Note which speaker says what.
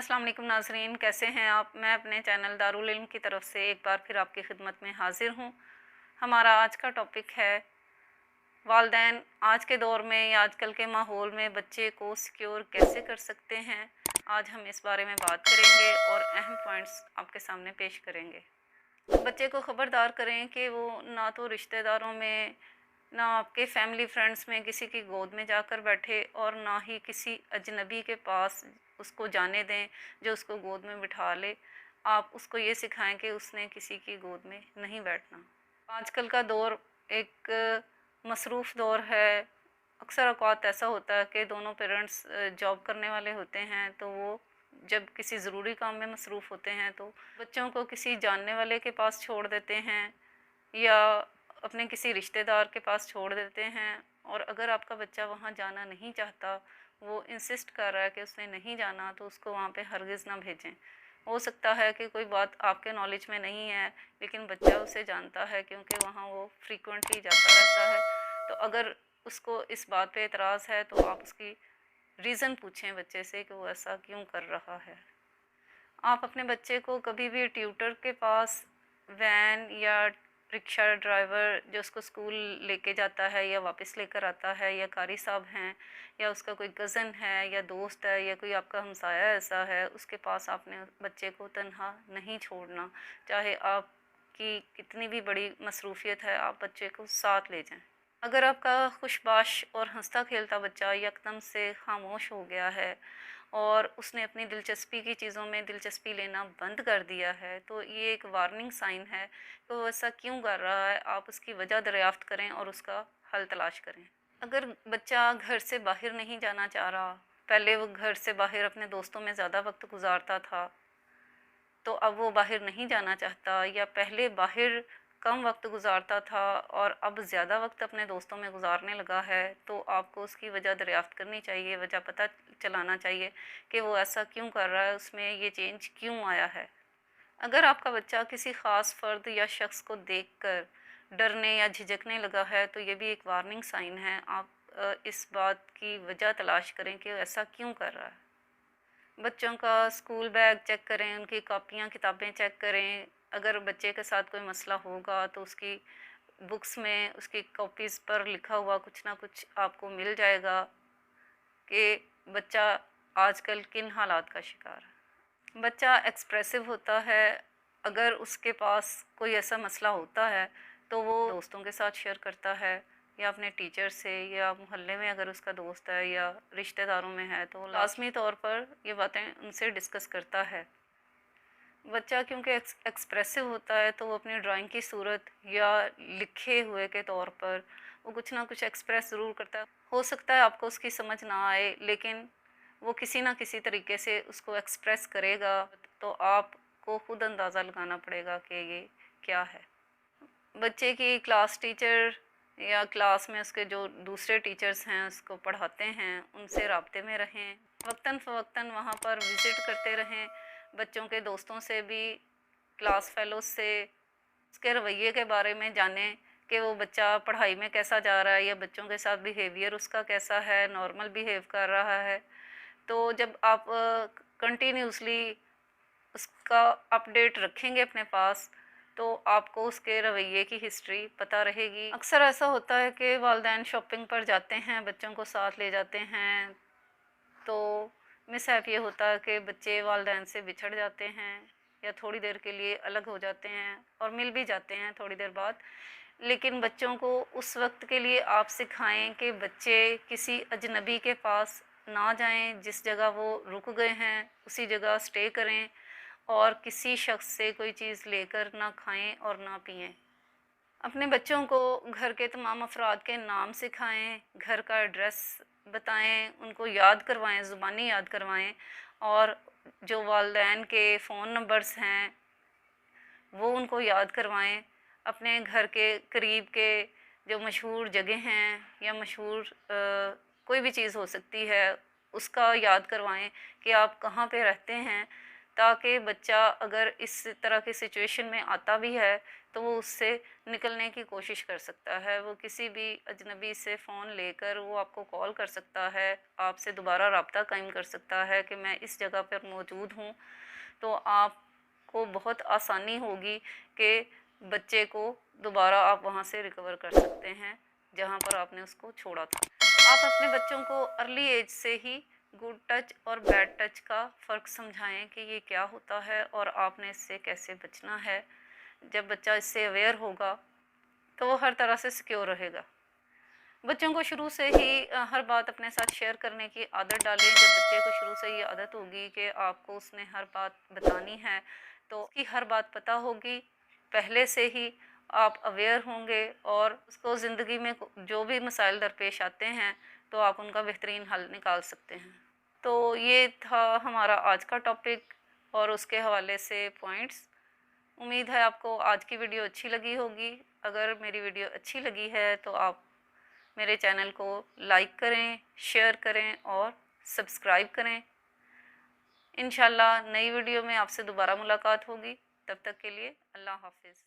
Speaker 1: अस्सलाम वालेकुम नाज़रीन, कैसे हैं आप। मैं अपने चैनल दारुल इल्म की तरफ से एक बार फिर आपकी खिदमत में हाज़िर हूँ। हमारा आज का टॉपिक है वालदैन आज के दौर में या आजकल के माहौल में बच्चे को सिक्योर कैसे कर सकते हैं। आज हम इस बारे में बात करेंगे और अहम पॉइंट्स आपके सामने पेश करेंगे। बच्चे को ख़बरदार करें कि वो ना तो रिश्तेदारों में, ना आपके फैमिली फ्रेंड्स में किसी की गोद में जाकर बैठे और ना ही किसी अजनबी के पास उसको जाने दें जो उसको गोद में बिठा ले। आप उसको ये सिखाएं कि उसने किसी की गोद में नहीं बैठना। आजकल का दौर एक मसरूफ़ दौर है। अक्सर औक़ात ऐसा होता है कि दोनों पेरेंट्स जॉब करने वाले होते हैं, तो वो जब किसी ज़रूरी काम में मसरूफ़ होते हैं तो बच्चों को किसी जानने वाले के पास छोड़ देते हैं या अपने किसी रिश्तेदार के पास छोड़ देते हैं। और अगर आपका बच्चा वहाँ जाना नहीं चाहता, वो इंसिस्ट कर रहा है कि उसने नहीं जाना, तो उसको वहाँ पे हरगिज़ ना भेजें। हो सकता है कि कोई बात आपके नॉलेज में नहीं है, लेकिन बच्चा उसे जानता है क्योंकि वहाँ वो फ्रीक्वेंटली जाता रहता है। तो अगर उसको इस बात पे एतराज़ है तो आप उसकी रीज़न पूछें बच्चे से कि वो ऐसा क्यों कर रहा है। आप अपने बच्चे को कभी भी ट्यूटर के पास, वैन या रिक्शा ड्राइवर जो उसको स्कूल लेके जाता है या वापस लेकर आता है, या कारी साहब हैं, या उसका कोई कज़न है या दोस्त है या कोई आपका हमसाया ऐसा है, उसके पास आपने बच्चे को तन्हा नहीं छोड़ना। चाहे आपकी कितनी भी बड़ी मसरूफ़ियत है, आप बच्चे को साथ ले जाएं। अगर आपका खुशबाश और हंसता खेलता बच्चा यकदम से खामोश हो गया है और उसने अपनी दिलचस्पी की चीज़ों में दिलचस्पी लेना बंद कर दिया है, तो ये एक वार्निंग साइन है कि वो ऐसा क्यों कर रहा है। आप उसकी वजह दरियाफ़्त करें और उसका हल तलाश करें। अगर बच्चा घर से बाहर नहीं जाना चाह रहा, पहले वो घर से बाहर अपने दोस्तों में ज़्यादा वक्त गुजारता था, तो अब वो बाहर नहीं जाना चाहता, या पहले बाहर कम वक्त गुजारता था और अब ज़्यादा वक्त अपने दोस्तों में गुजारने लगा है, तो आपको उसकी वजह दरियाफ़्त करनी चाहिए, वजह पता चलाना चाहिए कि वो ऐसा क्यों कर रहा है, उसमें ये चेंज क्यों आया है। अगर आपका बच्चा किसी ख़ास फ़र्द या शख्स को देखकर डरने या झिझकने लगा है, तो ये भी एक वार्निंग साइन है। आप इस बात की वजह तलाश करें कि वो ऐसा क्यों कर रहा है। बच्चों का स्कूल बैग चेक करें, उनकी कॉपियाँ किताबें चेक करें। अगर बच्चे के साथ कोई मसला होगा तो उसकी बुक्स में उसकी कॉपीज़ पर लिखा हुआ कुछ ना कुछ आपको मिल जाएगा कि बच्चा आजकल किन हालात का शिकार है। बच्चा एक्सप्रेसिव होता है। अगर उसके पास कोई ऐसा मसला होता है तो वो दोस्तों के साथ शेयर करता है, या अपने टीचर से, या मोहल्ले में अगर उसका दोस्त है या रिश्तेदारों में है तो लाजमी तौर पर ये बातें उनसे डिस्कस करता है। बच्चा क्योंकि एक्सप्रेसिव होता है तो वो अपनी ड्राइंग की सूरत या लिखे हुए के तौर पर वो कुछ ना कुछ एक्सप्रेस ज़रूर करता है। हो सकता है आपको उसकी समझ ना आए, लेकिन वो किसी ना किसी तरीके से उसको एक्सप्रेस करेगा, तो आपको खुद अंदाज़ा लगाना पड़ेगा कि ये क्या है। बच्चे की क्लास टीचर या क्लास में उसके जो दूसरे टीचर्स हैं उसको पढ़ाते हैं, उनसे राब्ते में रहें। वक्तन फ़वक्तन वहाँ पर विज़िट करते रहें। बच्चों के दोस्तों से भी, क्लास फेलोज़ से उसके रवैये के बारे में जानें कि वो बच्चा पढ़ाई में कैसा जा रहा है, या बच्चों के साथ बिहेवियर उसका कैसा है, नॉर्मल बिहेव कर रहा है। तो जब आप कंटिन्यूसली उसका अपडेट रखेंगे अपने पास, तो आपको उसके रवैये की हिस्ट्री पता रहेगी। अक्सर ऐसा होता है कि वालिदैन शॉपिंग पर जाते हैं, बच्चों को साथ ले जाते हैं, तो मिसहैप ये होता है कि बच्चे वालिदैन से बिछड़ जाते हैं या थोड़ी देर के लिए अलग हो जाते हैं और मिल भी जाते हैं थोड़ी देर बाद। लेकिन बच्चों को उस वक्त के लिए आप सिखाएं कि बच्चे किसी अजनबी के पास ना जाएं, जिस जगह वो रुक गए हैं उसी जगह स्टे करें, और किसी शख्स से कोई चीज़ लेकर ना खाएं और ना पिएं। अपने बच्चों को घर के तमाम अफराद के नाम सिखाएं, घर का एड्रेस बताएं, उनको याद करवाएं, ज़ुबानी याद करवाएं, और जो वालिदैन के फ़ोन नंबर्स हैं वो उनको याद करवाएं। अपने घर के करीब के जो मशहूर जगह हैं या मशहूर कोई भी चीज़ हो सकती है, उसका याद करवाएं कि आप कहाँ पे रहते हैं, تاکہ بچہ اگر اس طرح کی سچویشن میں آتا بھی ہے تو وہ اس سے نکلنے کی کوشش کر سکتا ہے۔ وہ کسی بھی اجنبی سے فون لے کر وہ آپ کو کال کر سکتا ہے، آپ سے دوبارہ رابطہ قائم کر سکتا ہے کہ میں اس جگہ پر موجود ہوں، تو آپ کو بہت آسانی ہوگی کہ بچے کو دوبارہ آپ وہاں سے ریکور کر سکتے ہیں جہاں پر آپ نے اس کو چھوڑا تھا۔ آپ اپنے بچوں کو ارلی ایج سے ہی گڈ ٹچ اور بیڈ ٹچ کا فرق سمجھائیں کہ یہ کیا ہوتا ہے اور آپ نے اس سے کیسے بچنا ہے۔ جب بچہ اس سے اویئر ہوگا تو وہ ہر طرح سے سیکیور رہے گا۔ بچوں کو شروع سے ہی ہر بات اپنے ساتھ شیئر کرنے کی عادت ڈالیں۔ جب بچے کو شروع سے یہ عادت ہوگی کہ آپ کو اس نے ہر بات بتانی ہے تو اس کی ہر بات پتہ ہوگی، پہلے سے ہی آپ اویئر ہوں گے اور اس کو زندگی میں جو بھی مسائل درپیش آتے ہیں تو آپ ان کا بہترین حل نکال سکتے ہیں۔ تو یہ تھا ہمارا آج کا ٹاپک اور اس کے حوالے سے پوائنٹس۔ امید ہے آپ کو آج کی ویڈیو اچھی لگی ہوگی۔ اگر میری ویڈیو اچھی لگی ہے تو آپ میرے چینل کو لائک کریں، شیئر کریں اور سبسکرائب کریں۔ انشاءاللہ نئی ویڈیو میں آپ سے دوبارہ ملاقات ہوگی۔ تب تک کے لیے اللہ حافظ۔